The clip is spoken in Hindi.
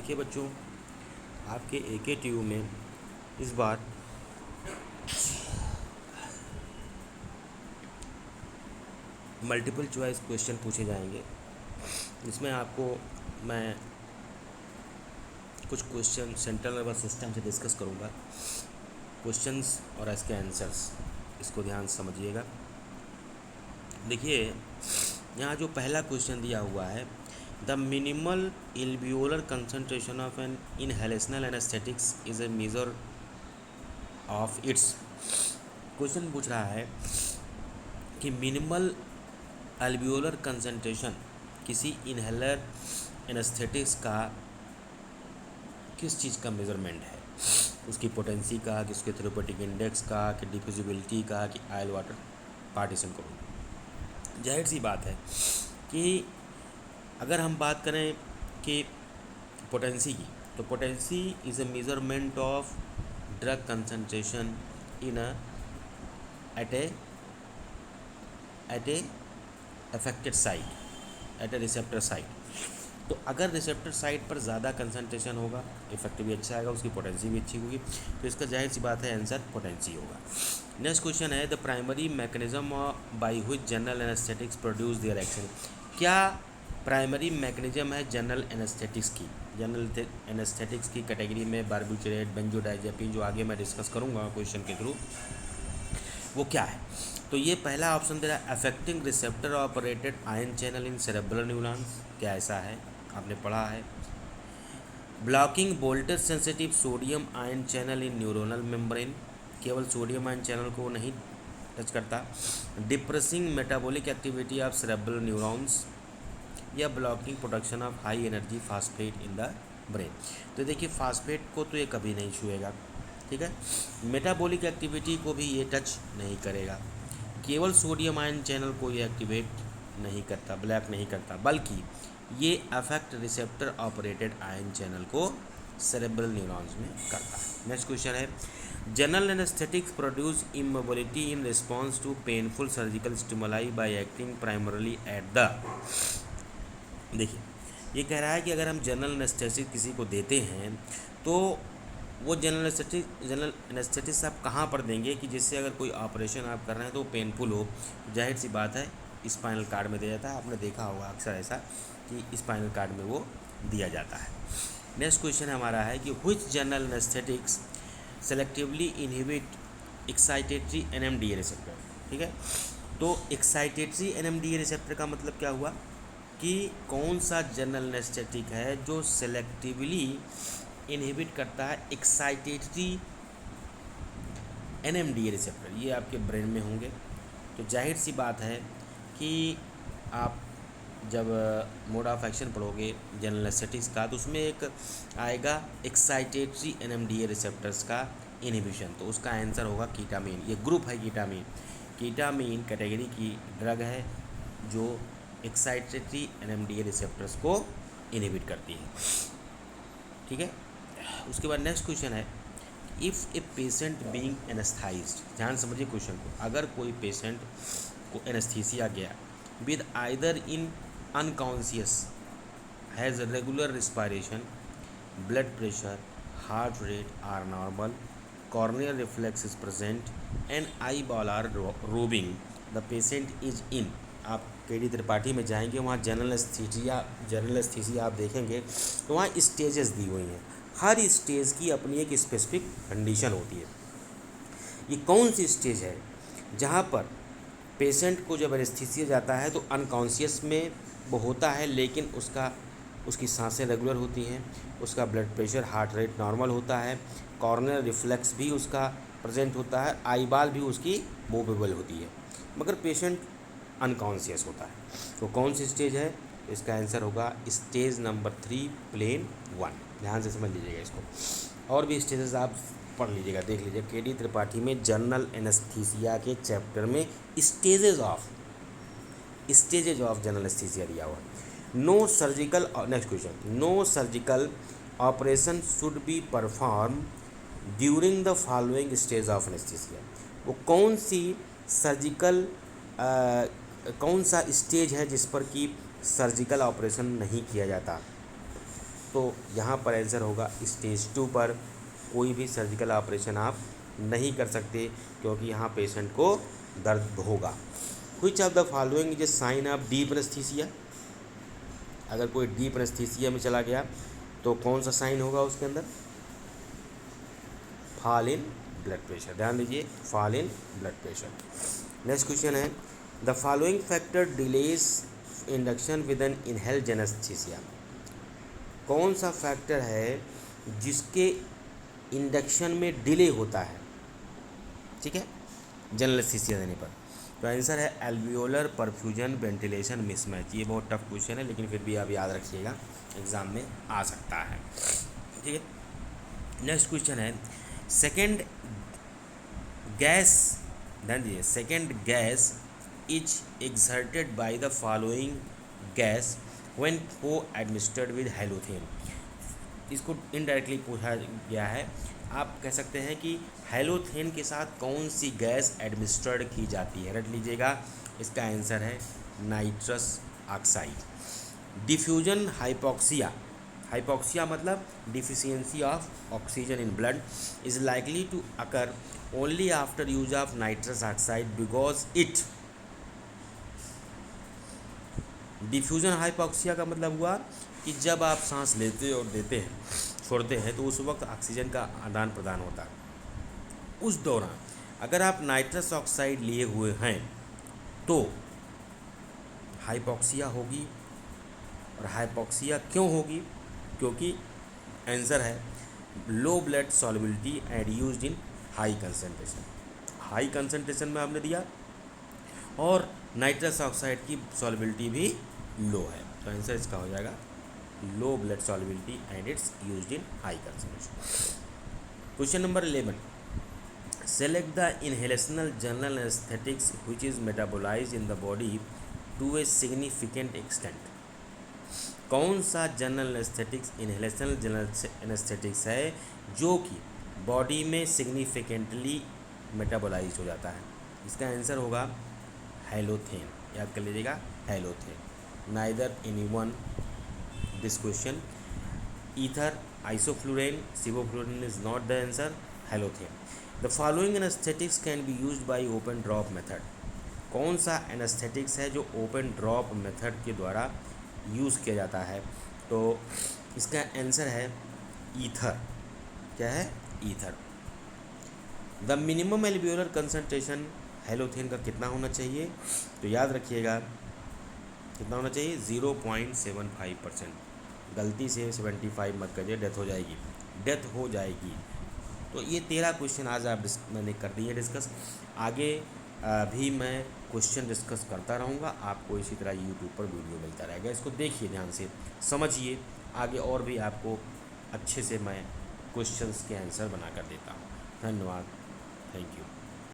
देखिए बच्चों, आपके AKTU में इस बार मल्टीपल चॉइस क्वेश्चन पूछे जाएंगे। इसमें आपको मैं कुछ क्वेश्चन सेंट्रल नर्वस सिस्टम से डिस्कस करूंगा। क्वेश्चंस और इसके आंसर्स, इसको ध्यान से समझिएगा। देखिए, यहाँ जो पहला क्वेश्चन दिया हुआ है, the minimal alveolar concentration of an inhalational anaesthetics is a measure of its. Question पूछ रहा है कि मिनिमल एल्वियोलर कंसंट्रेशन किसी इनहेलर एनेस्थेटिक्स का किस चीज़ का मेज़रमेंट है, उसकी पोटेंसी का, कि उसके थेरेपेटिक इंडेक्स का, कि डिफ्यूजिबिलिटी का, कि आयल वाटर पार्टीशन को। जाहिर सी बात है कि अगर हम बात करें कि पोटेंसी की, तो potency is a measurement of drug concentration in at a affected site, at a receptor site. तो अगर रिसेप्टर साइट पर ज़्यादा कंसंट्रेशन होगा, इफेक्ट भी अच्छा आएगा, उसकी पोटेंसी भी अच्छी होगी, तो इसका जाहिर सी बात है आंसर पोटेंसी होगा। नेक्स्ट क्वेश्चन है, the primary mechanism by which general anaesthetics produce their action. क्या प्राइमरी मैकेनिज्म है जनरल एनेस्थेटिक्स की? जनरल एनेस्थेटिक्स की कैटेगरी में बार्बिट्रेट, बेंजोडाइजेपिन, जो आगे मैं डिस्कस करूँगा क्वेश्चन के थ्रू, वो क्या है? तो ये पहला ऑप्शन दे रहा है, affecting receptor operated ion channel in cerebral neurons. क्या ऐसा है? आपने पढ़ा है। Blocking voltage sensitive sodium ion channel in neuronal membrane, केवल सोडियम आयन चैनल को नहीं टच करता। Depressing metabolic activity of cerebral neurons, या blocking production of high energy phosphate in the brain. तो देखिए, फास्फेट को तो ये कभी नहीं छुएगा, ठीक है। मेटाबॉलिक एक्टिविटी को भी ये टच नहीं करेगा। केवल सोडियम आयन चैनल को ये एक्टिवेट नहीं करता, ब्लॉक नहीं करता, बल्कि ये affect receptor operated ion channel को सेरेब्रल न्यूरॉन्स में करता है। नेक्स्ट क्वेश्चन है, general anaesthetics produce immobility in response to painful surgical stimuli by acting primarily at the. देखिए, ये कह रहा है कि अगर हम जनरल एनेस्थेटिक किसी को देते हैं तो वो जनरल एनेस्थेटिक्स आप कहाँ पर देंगे कि जिससे अगर कोई ऑपरेशन आप कर रहे हैं तो पेनफुल हो। जाहिर सी बात है स्पाइनल कार्ड में दिया जाता है। आपने देखा होगा अक्सर ऐसा कि स्पाइनल कार्ड में वो दिया जाता है। नेक्स्ट क्वेश्चन हमारा है कि which general anaesthetics selectively inhibit excitatory NMDA receptor. ठीक है, तो एक्साइटेटरी NMDA रिसेप्टर का मतलब क्या हुआ कि कौन सा जनरल एनेस्थेटिक है जो सेलेक्टिवली इनहिबिट करता है एक्साइटेटरी NMDA रिसेप्टर। ये आपके ब्रेन में होंगे। तो जाहिर सी बात है कि आप जब मोड ऑफ एक्शन पढ़ोगे जनरल एनेस्थेटिक्स का, तो उसमें एक आएगा एक्साइटेटरी NMDA रिसेप्टर्स का इनहिबिशन। तो उसका आंसर होगा कीटामीन। ये ग्रुप है कीटामीन। कीटामीन कैटेगरी की ड्रग है जो एक्साइटेटरी NMDA रिसेप्टर्स को इनहिबिट करती है। ठीक है, उसके बाद नेक्स्ट क्वेश्चन है, इफ़ ए पेशेंट बीइंग एनेस्थाइज्ड। ध्यान समझिए क्वेश्चन को। अगर कोई पेशेंट को एनेस्थीसिया गया with either in unconscious, has regular respiration, blood pressure, heart rate are normal, corneal reflex is present and eyeball are roving, the patient is in. आप KD त्रिपाठी में जाएंगे, वहाँ जनरल एनेस्थीसिया आप देखेंगे तो वहाँ स्टेजेस दी हुई हैं। हर स्टेज की अपनी एक स्पेसिफिक कंडीशन होती है। ये कौन सी स्टेज है जहाँ पर पेशेंट को जब एनेस्थीसिया जाता है तो अनकॉन्शियस में वो होता है, लेकिन उसकी सांसें रेगुलर होती हैं, उसका blood pressure, heart rate normal होता है, कॉर्नियल रिफ्लेक्स भी उसका प्रेजेंट होता है, आई बाल भी उसकी मूवेबल होती है, मगर पेशेंट अनकॉन्शियस होता है। तो कौन सी स्टेज है? इसका आंसर होगा स्टेज नंबर 3 प्लेन 1। ध्यान से समझ लीजिएगा इसको। और भी स्टेजेस आप पढ़ लीजिएगा, देख लीजिए KD त्रिपाठी में जनरल एनेस्थीसिया के चैप्टर में स्टेजेज ऑफ जनरल एनेस्थीसिया दिया हुआ। No surgical, next question, no surgical operation should be perform during the following stage of anaesthesia. वो कौन सी सर्जिकल कौन सा स्टेज है जिस पर कि सर्जिकल ऑपरेशन नहीं किया जाता? तो यहाँ पर आंसर होगा स्टेज 2 पर कोई भी सर्जिकल ऑपरेशन आप नहीं कर सकते, क्योंकि यहाँ पेशेंट को दर्द होगा। Which of the following is sine of deep anaesthesia? अगर कोई डीप एनेस्थीसिया में चला गया तो कौन सा साइन होगा उसके अंदर? Fall in blood pressure. ध्यान दीजिए, fall in blood pressure. Next question है the following factor delays induction with an inhaled anaesthesia. कौन सा फैक्टर है जिसके इंडक्शन में डिले होता है, ठीक है, जनरल एनेस्थीसिया देने पर? तो आंसर है एल्वियोलर परफ्यूजन वेंटिलेशन मिसमैच। ये बहुत टफ क्वेश्चन है, लेकिन फिर भी आप याद रखिएगा, एग्जाम में आ सकता है, ठीक है। नेक्स्ट क्वेश्चन है सेकेंड गैस, ध्यान दीजिए, second gas is exerted by the following gas when को एडमिनिस्टर्ड विद हैलोथेन। इसको इनडायरेक्टली पूछा गया है, आप कह सकते हैं कि हैलोथेन के साथ कौन सी गैस एडमिनिस्टर्ड की जाती है? रट लीजिएगा, इसका आंसर है nitrous oxide. Diffusion hypoxia, hypoxia मतलब deficiency of oxygen in blood, is likely to occur only after use of nitrous oxide because it. Diffusion hypoxia का मतलब हुआ कि जब आप सांस लेते और देते हैं, छोड़ते हैं, तो उस वक्त ऑक्सीजन का आदान प्रदान होता है। उस दौरान अगर आप नाइट्रस ऑक्साइड लिए हुए हैं तो हाइपोक्सिया होगी। और हाइपोक्सिया क्यों होगी? क्योंकि आंसर है लो blood solubility and used in high concentration. High concentration में आपने दिया और नाइट्रस ऑक्साइड की सॉल्युबिलिटी भी लो है, तो आंसर इसका हो जाएगा low blood solubility and it's used in high concentration. Question number 11, select the inhalational general anaesthetics which is metabolised in the body to a significant extent. कौन सा general anaesthetics inhalational general anaesthetics है जो कि बॉडी में सिग्निफिकेंटली मेटाबोलाइज हो जाता है? इसका आंसर होगा हैलोथेन। याद कर लीजिएगा, halothane. Neither anyone this question. Ether, isoflurane, sevoflurane is not the answer, halothane. The following anaesthetics can be used by open drop method. कौन सा एनेस्थेटिक्स है जो ओपन ड्रॉप मेथड के द्वारा यूज़ किया जाता है? तो इसका आंसर है ईथर। क्या है? Ether. The minimum alveolar concentration हैलोथेन का कितना होना चाहिए? तो याद रखिएगा, कितना होना चाहिए? 0.75%। गलती से 75 मत करिए, डेथ हो जाएगी, डेथ हो जाएगी। तो ये 13 क्वेश्चन आज मैंने कर दिए डिस्कस। आगे भी मैं क्वेश्चन डिस्कस करता रहूँगा, आपको इसी तरह यूट्यूब पर वीडियो मिलता रहेगा। इसको देखिए, ध्यान से समझिए, आगे और भी आपको अच्छे से मैं क्वेश्चंस के आंसर बना कर देता हूँ। धन्यवाद, थैंक यू।